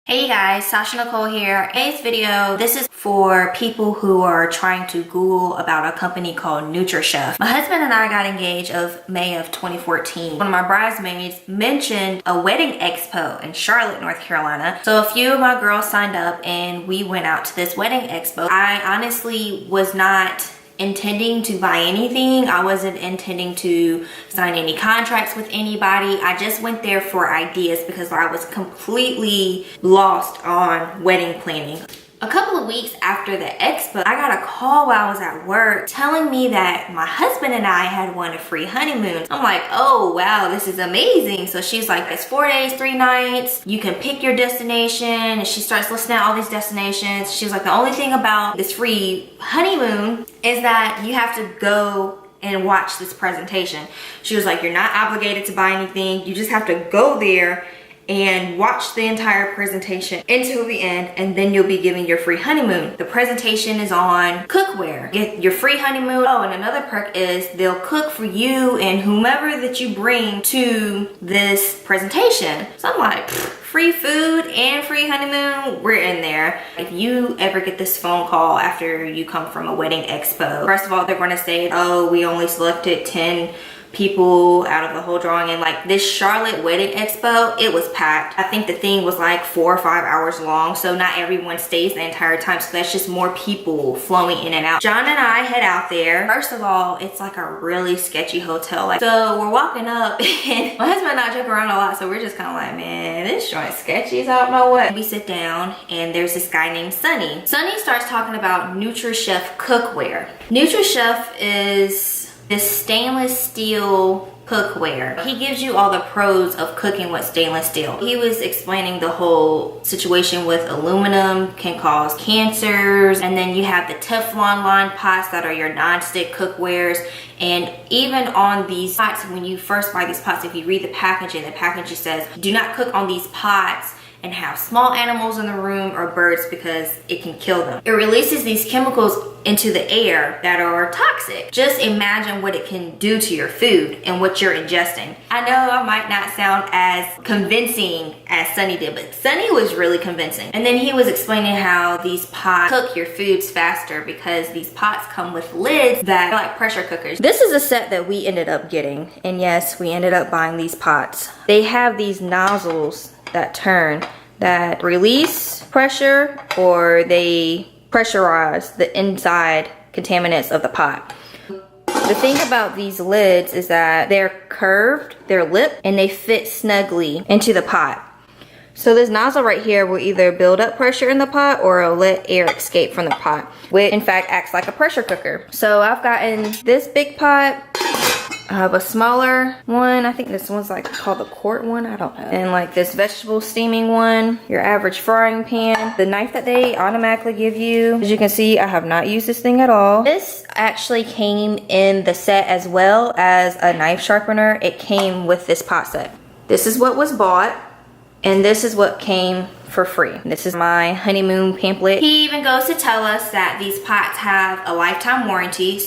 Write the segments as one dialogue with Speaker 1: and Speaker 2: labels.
Speaker 1: Hey guys, Sasha Nicole here. Today's video, this is for people who are trying to Google about a company called Nutrichef. My husband and I got engaged of May of 2014. One of my bridesmaids mentioned a wedding expo in Charlotte, North Carolina. So a few of my girls signed up and we went out to this wedding expo. I honestly was not intending to buy anything. I wasn't intending to sign any contracts with anybody. I just went there for ideas because I was completely lost on wedding planning. A couple of weeks after the expo, I got a call while I was at work telling me that my husband and I had won a free honeymoon. I'm like, oh wow, this is amazing. So she's like, it's 4 days, 3 nights. You can pick your destination. And she starts listing out all these destinations. She was like, the only thing about this free honeymoon is that you have to go and watch this presentation. She was like, you're not obligated to buy anything. You just have to go there and watch the entire presentation until the end, and then you'll be given your free honeymoon. The presentation is on cookware. Get your free honeymoon. Oh, and another perk is they'll cook for you and whomever that you bring to this presentation. So I'm like, free food and free honeymoon, we're in there. If you ever get this phone call after you come from a wedding expo, first of all, they're gonna say, oh, we only selected 10 people out of the whole drawing. And like this Charlotte wedding expo, it was packed. I think the thing was like 4 or 5 hours long, so not everyone stays the entire time, so that's just more people flowing in and out. John and I head out there. First of all, it's like a really sketchy hotel. Like, so we're walking up and my husband and I joke around a lot, so we're just kind of like, man, this joint's sketchy as I don't know what. We sit down and there's this guy named Sonny. Sonny starts talking about Nutrichef cookware. Nutrichef is this stainless steel cookware. He gives you all the pros of cooking with stainless steel. He was explaining the whole situation with aluminum can cause cancers, and then you have the Teflon lined pots that are your non-stick cookwares. And even on these pots, when you first buy these pots, if you read the packaging says, do not cook on these pots and have small animals in the room or birds because it can kill them. It releases these chemicals into the air that are toxic. Just imagine what it can do to your food and what you're ingesting. I know I might not sound as convincing as Sonny did, but Sonny was really convincing. And then he was explaining how these pots cook your foods faster because these pots come with lids that are like pressure cookers. This is a set that we ended up getting, and yes, we ended up buying these pots. They have these nozzles that turn, that release pressure, or they pressurize the inside contaminants of the pot. The thing about these lids is that they're curved, they're lipped, and they fit snugly into the pot. So this nozzle right here will either build up pressure in the pot or it'll let air escape from the pot, which in fact acts like a pressure cooker. So I've gotten this big pot. I have a smaller one. I think this one's like called the quart one. I don't know. And like this vegetable steaming one, your average frying pan, the knife that they automatically give you. As you can see, I have not used this thing at all. This actually came in the set as well as a knife sharpener. It came with this pot set. This is what was bought, and this is what came for free. This is my honeymoon pamphlet. He even goes to tell us that these pots have a lifetime warranty.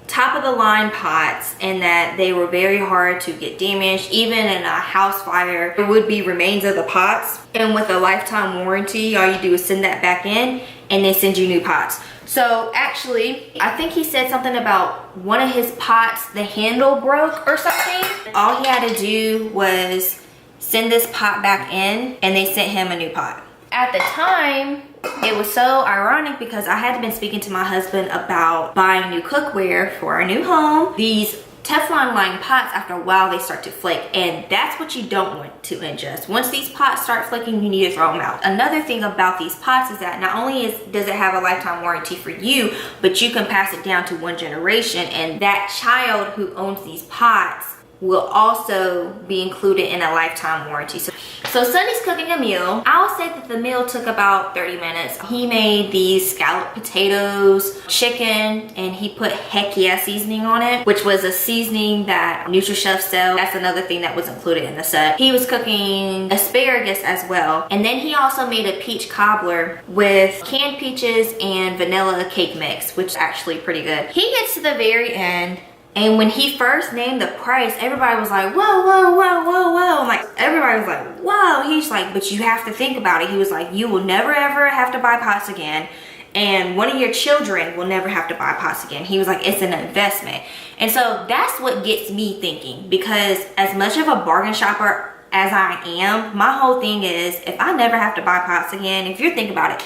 Speaker 1: Top of the line pots, and that they were very hard to get damaged. Even in a house fire, there would be remains of the pots, and with a lifetime warranty, all you do is send that back in and they send you new pots. So actually, I think he said something about one of his pots, the handle broke or something. All he had to do was send this pot back in and they sent him a new pot. At the time, it was so ironic because I had been speaking to my husband about buying new cookware for our new home. These Teflon lined pots, after a while, they start to flake, and that's what you don't want to ingest. Once these pots start flaking, you need to throw them out. Another thing about these pots is that not only does it have a lifetime warranty for you, but you can pass it down to one generation, and that child who owns these pots will also be included in a lifetime warranty. So Sonny's cooking a meal. I'll say that the meal took about 30 minutes. He made these scalloped potatoes, chicken, and he put Heck Yeah seasoning on it, which was a seasoning that Nutrichef sells. That's another thing that was included in the set. He was cooking asparagus as well. And then he also made a peach cobbler with canned peaches and vanilla cake mix, which is actually pretty good. He gets to the very end And when he first named the price, everybody was like, whoa, whoa, whoa, whoa, whoa. Like, everybody was like, whoa. He's like, but you have to think about it. He was like, you will never ever have to buy pots again. And one of your children will never have to buy pots again. He was like, it's an investment. And so that's what gets me thinking, because as much of a bargain shopper as I am, my whole thing is, if I never have to buy pots again, if you think about it,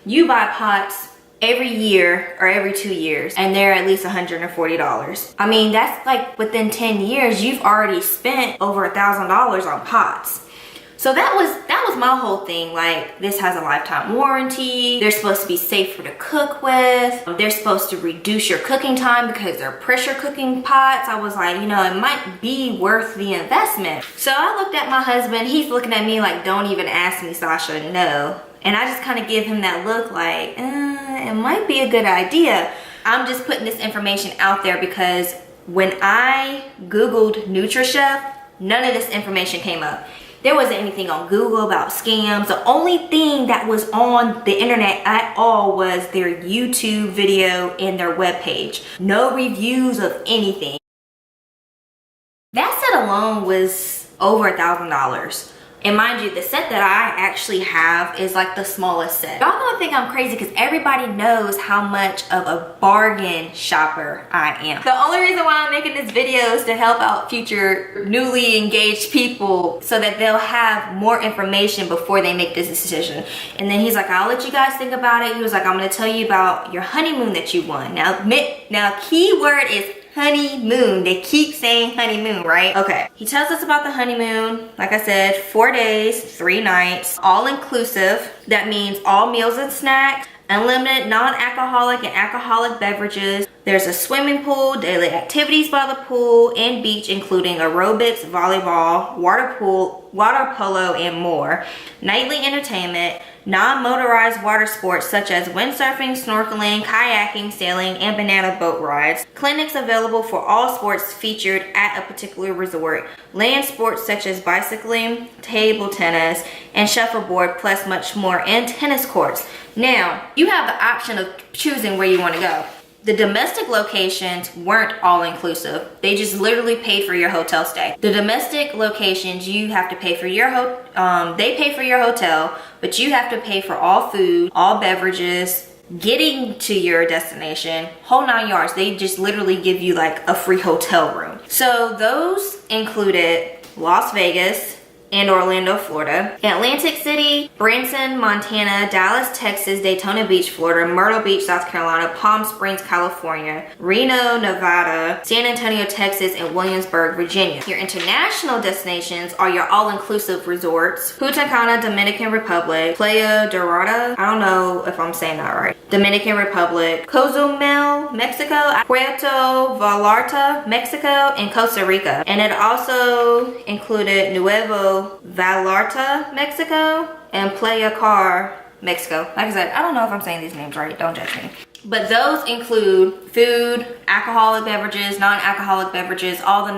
Speaker 1: you buy pots every year or every 2 years and they're at least $140. I mean, that's like within 10 years, you've already spent over $1,000 on pots. So that was my whole thing. Like, this has a lifetime warranty. They're supposed to be safer to cook with. They're supposed to reduce your cooking time because they're pressure cooking pots. I was like, you know, it might be worth the investment. So I looked at my husband. He's looking at me like, don't even ask me, Sasha, no. And I just kind of give him that look like, it might be a good idea. I'm just putting this information out there because when I Googled Nutrichef, none of this information came up. There wasn't anything on Google about scams. The only thing that was on the internet at all was their YouTube video and their webpage. No reviews of anything. That set alone was over $1,000. And mind you, the set that I actually have is like the smallest set. Y'all gonna think I'm crazy because everybody knows how much of a bargain shopper I am. The only reason why I'm making this video is to help out future newly engaged people so that they'll have more information before they make this decision. And then he's like, I'll let you guys think about it. He was like, I'm gonna tell you about your honeymoon that you won. Now keyword is honeymoon. They keep saying honeymoon, right? Okay. He tells us about the honeymoon. Like I said, 4 days, 3 nights, all inclusive. That means all meals and snacks, unlimited non-alcoholic and alcoholic beverages. There's a swimming pool, daily activities by the pool and beach, including aerobics, volleyball, water polo, and more. Nightly entertainment, non-motorized water sports such as windsurfing, snorkeling, kayaking, sailing, and banana boat rides. Clinics available for all sports featured at a particular resort. Land sports such as bicycling, table tennis, and shuffleboard, plus much more, and tennis courts. Now, you have the option of choosing where you want to go. The domestic locations weren't all inclusive. They just literally paid for your hotel stay. The domestic locations, you have to pay for your they pay for your hotel, but you have to pay for all food, all beverages, getting to your destination, whole 9 yards. They just literally give you like a free hotel room. So those included Las Vegas and Orlando, Florida, Atlantic City, Branson, Montana, Dallas, Texas, Daytona Beach, Florida, Myrtle Beach, South Carolina, Palm Springs, California, Reno, Nevada, San Antonio, Texas, and Williamsburg, Virginia. Your international destinations are your all-inclusive resorts: Punta Cana, Dominican Republic, Playa Dorada, I don't know if I'm saying that right, Dominican Republic, Cozumel, Mexico, Puerto Vallarta, Mexico, and Costa Rica. And it also included Nuevo Vallarta, Mexico, and Playa Car, Mexico. Like I said, I don't know if I'm saying these names right, don't judge me. But those include food, alcoholic beverages, non-alcoholic beverages, all the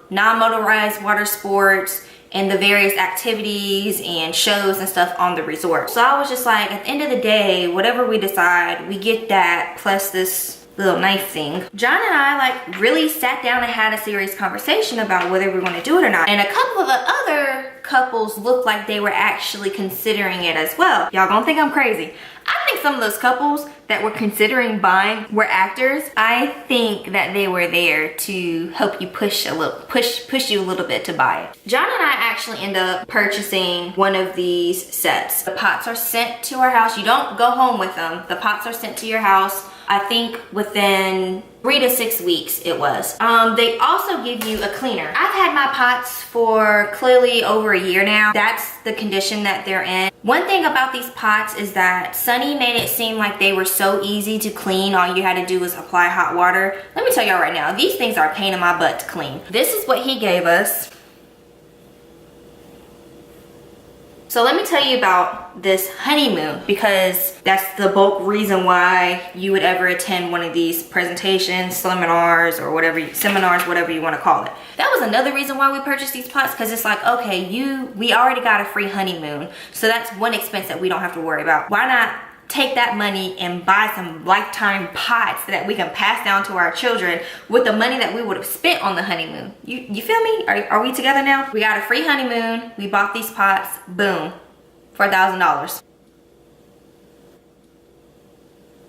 Speaker 1: non-motorized water sports, and the various activities and shows and stuff on the resort. So I was just like, at the end of the day, whatever we decide, we get that plus this little knife thing. John and I like really sat down and had a serious conversation about whether we want to do it or not. And a couple of the other couples looked like they were actually considering it as well. Y'all gonna think I'm crazy. I think some of those couples that were considering buying were actors. I think that they were there to help you push you a little bit to buy it. John and I actually end up purchasing one of these sets. The pots are sent to our house. You don't go home with them. The pots are sent to your house. I think within 3 to 6 weeks it was. They also give you a cleaner. I've had my pots for clearly over a year now. That's the condition that they're in. One thing about these pots is that Sunny made it seem like they were so easy to clean. All you had to do was apply hot water. Let me tell y'all right now, these things are a pain in my butt to clean. This is what he gave us. So let me tell you about this honeymoon, because that's the bulk reason why you would ever attend one of these presentations, seminars, whatever you want to call it. That was another reason why we purchased these pots, because it's like, okay, we already got a free honeymoon, so that's one expense that we don't have to worry about. Why not take that money and buy some lifetime pots that we can pass down to our children with the money that we would have spent on the honeymoon. You feel me? Are we together now? We got a free honeymoon. We bought these pots. Boom. For $1,000.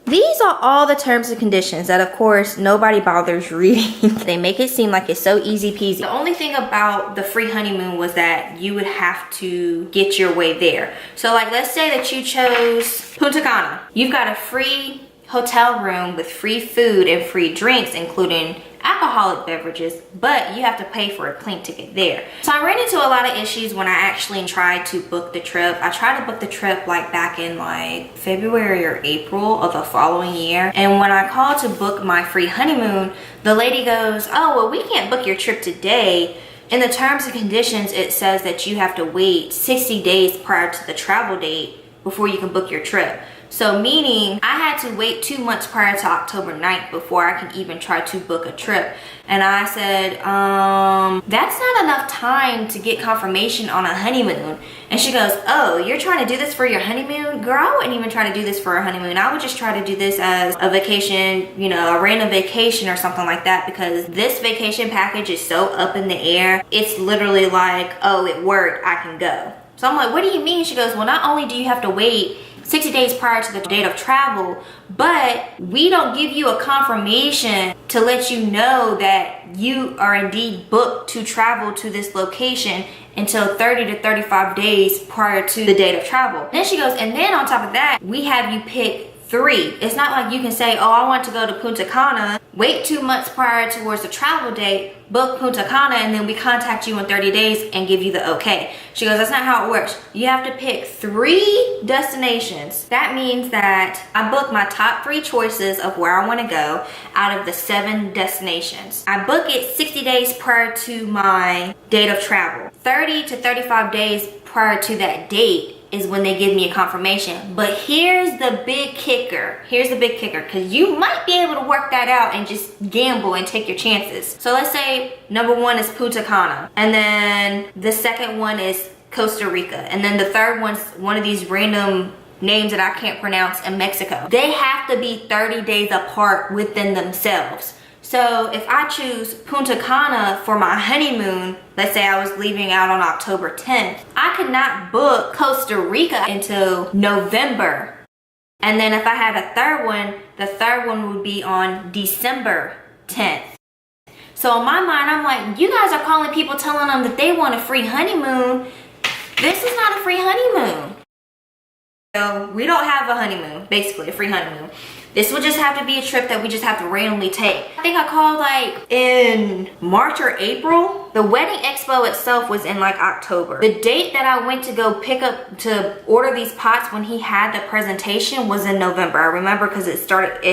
Speaker 1: These are all the terms and conditions that, of course, nobody bothers reading. They make it seem like it's so easy peasy. The only thing about the free honeymoon was that you would have to get your way there. So like, let's say that you chose Punta Cana. You've got a free hotel room with free food and free drinks, including alcoholic beverages, but you have to pay for a plane ticket there. So I ran into a lot of issues when I actually tried to book the trip. I tried to book the trip like back in like February or April of the following year. And when I called to book my free honeymoon, the lady goes, oh, well, we can't book your trip today. In the terms and conditions, it says that you have to wait 60 days prior to the travel date before you can book your trip. So meaning I had to wait 2 months prior to October 9th before I can even try to book a trip. And I said, that's not enough time to get confirmation on a honeymoon. And she goes, oh, you're trying to do this for your honeymoon? Girl, I wouldn't even try to do this for a honeymoon. I would just try to do this as a vacation, you know, a random vacation or something like that, because this vacation package is so up in the air. It's literally like, oh, it worked, I can go. So I'm like, what do you mean? She goes, well, not only do you have to wait 60 days prior to the date of travel, but we don't give you a confirmation to let you know that you are indeed booked to travel to this location until 30 to 35 days prior to the date of travel. Then she goes, and then on top of that, we have you pick 3. It's not like you can say, oh, I want to go to Punta Cana, wait 2 months prior towards the travel date, book Punta Cana, and then we contact you in 30 days and give you the okay. She goes, that's not how it works. You have to pick 3 destinations. That means that I book my top 3 choices of where I want to go out of the 7 destinations. I book it 60 days prior to my date of travel. 30 to 35 days prior to that date is when they give me a confirmation. But here's the big kicker. Here's the big kicker, because you might be able to work that out and just gamble and take your chances. So let's say number 1 is Punta Cana, and then the second one is Costa Rica, and then the third one's one of these random names that I can't pronounce in Mexico. They have to be 30 days apart within themselves. So if I choose Punta Cana for my honeymoon, let's say I was leaving out on October 10th, I could not book Costa Rica until November. And then if I had a third one, the third one would be on December 10th. So in my mind, I'm like, you guys are calling people telling them that they want a free honeymoon. This is not a free honeymoon. So we don't have a honeymoon, basically a free honeymoon. This would just have to be a trip that we just have to randomly take. I think I called like in March or April. The wedding expo itself was in like October. The date that I went to go pick up to order these pots when he had the presentation was in November. I remember because it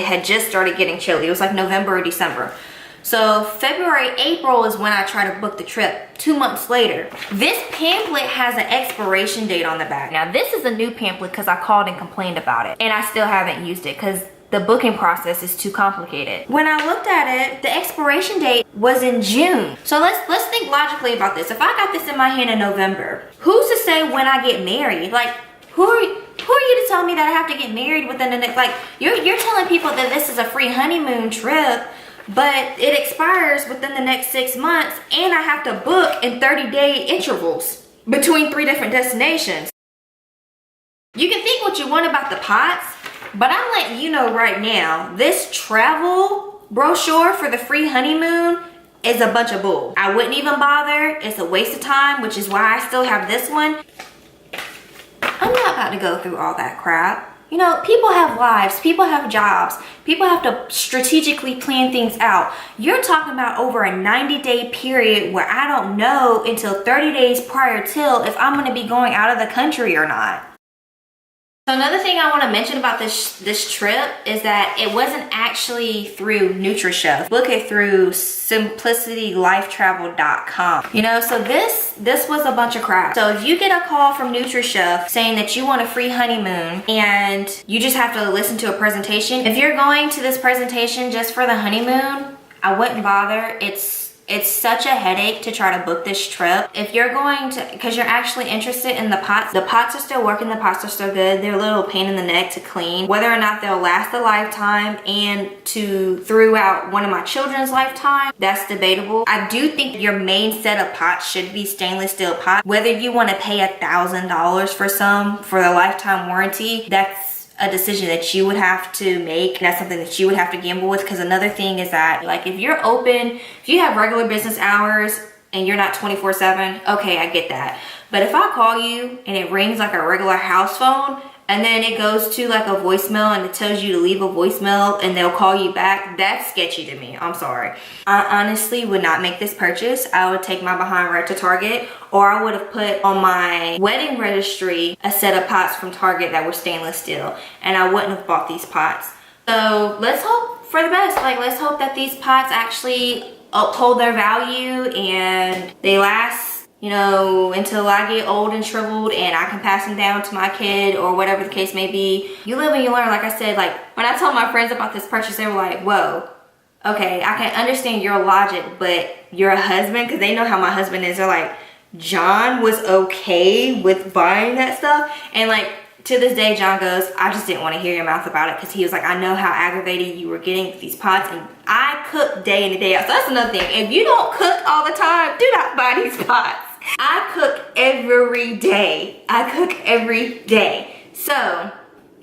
Speaker 1: had just started getting chilly. It was like November or December. So February, April is when I try to book the trip. 2 months later. This pamphlet has an expiration date on the back. Now this is a new pamphlet because I called and complained about it. And I still haven't used it because the booking process is too complicated. When I looked at it, the expiration date was in June. So let's think logically about this. If I got this in my hand in November, who's to say when I get married? Like, who are you to tell me that I have to get married within the next, like, you're telling people that this is a free honeymoon trip, but it expires within the next 6 months and I have to book in 30-day intervals between 3 different destinations. You can think what you want about the pots, but I'm letting you know right now, this travel brochure for the free honeymoon is a bunch of bull. I wouldn't even bother. It's a waste of time, which is why I still have this one. I'm not about to go through all that crap. You know, people have lives, people have jobs, people have to strategically plan things out. You're talking about over a 90-day period where I don't know until 30 days prior till if I'm gonna be going out of the country or not. So another thing I want to mention about this trip is that it wasn't actually through Nutrichef. Book it through simplicitylifetravel.com. You know, so this was a bunch of crap. So if you get a call from Nutrichef saying that you want a free honeymoon and you just have to listen to a presentation, if you're going to this presentation just for the honeymoon, I wouldn't bother. It's It's such a headache to try to book this trip. If you're going to, because you're actually interested in the pots are still working, the pots are still good. They're a little pain in the neck to clean. Whether or not they'll last a lifetime and throughout one of my children's lifetime, that's debatable. I do think your main set of pots should be stainless steel pots. Whether you want to pay $1,000 for some for the lifetime warranty, that's a decision that you would have to make. That's something that you would have to gamble with, because another thing is that, like, if you're open, if you have regular business hours and you're not 24/7, okay, I get that. But if I call you and it rings like a regular house phone and then it goes to like a voicemail and it tells you to leave a voicemail and they'll call you back, that's sketchy to me. I'm sorry. I honestly would not make this purchase. I would take my behind right to Target, or I would have put on my wedding registry a set of pots from Target that were stainless steel, and I wouldn't have bought these pots. So let's hope for the best. Like, let's hope that these pots actually uphold their value and they last, you know, until I get old and shriveled and I can pass them down to my kid or whatever the case may be. You live and you learn. Like I said, like, when I told my friends about this purchase, they were like, whoa, okay, I can understand your logic, but you're a husband, because they know how my husband is. They're like, John was okay with buying that stuff. And like, to this day, John goes, I just didn't want to hear your mouth about it, because he was like, I know how aggravated you were getting with these pots, and I cook day in and day out. So that's another thing. If you don't cook all the time, do not buy these pots. I cook every day. I cook every day. So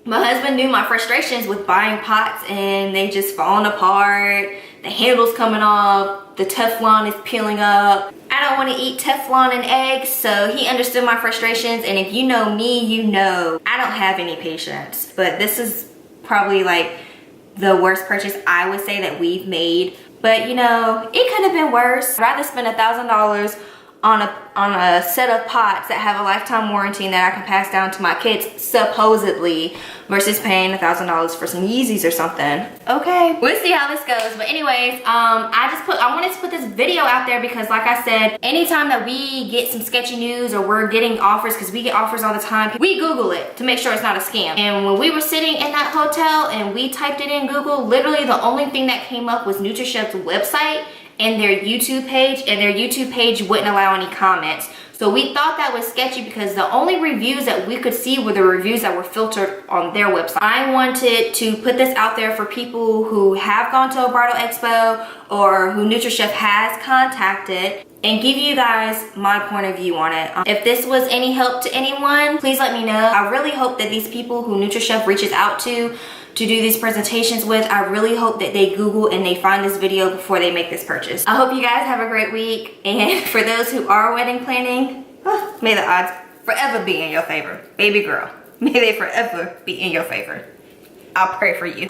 Speaker 1: my husband knew my frustrations with buying pots and they just falling apart. The handle's coming off. The Teflon is peeling up. I don't want to eat Teflon and eggs, so he understood my frustrations. And if you know me, you know I don't have any patience. But this is probably like the worst purchase I would say that we've made. But you know, it could have been worse. I'd rather spend $1,000 on a set of pots that have a lifetime warranty and that I can pass down to my kids, supposedly, versus paying $1,000 for some Yeezys or something. Okay, we'll see how this goes. But anyways, I wanted to put this video out there because, like I said, anytime that we get some sketchy news or we're getting offers, because we get offers all the time, we Google it to make sure it's not a scam. And when we were sitting in that hotel and we typed it in Google, literally the only thing that came up was Nutrichef's website and their YouTube page, and their YouTube page wouldn't allow any comments. So we thought that was sketchy because the only reviews that we could see were the reviews that were filtered on their website. I wanted to put this out there for people who have gone to a bridal expo or who Nutrichef has contacted, and give you guys my point of view on it. If this was any help to anyone, please let me know. I really hope that these people who Nutrichef reaches out to do these presentations with, I really hope that they Google and they find this video before they make this purchase. I hope you guys have a great week, and for those who are wedding planning, may the odds forever be in your favor. Baby girl, may they forever be in your favor. I'll pray for you.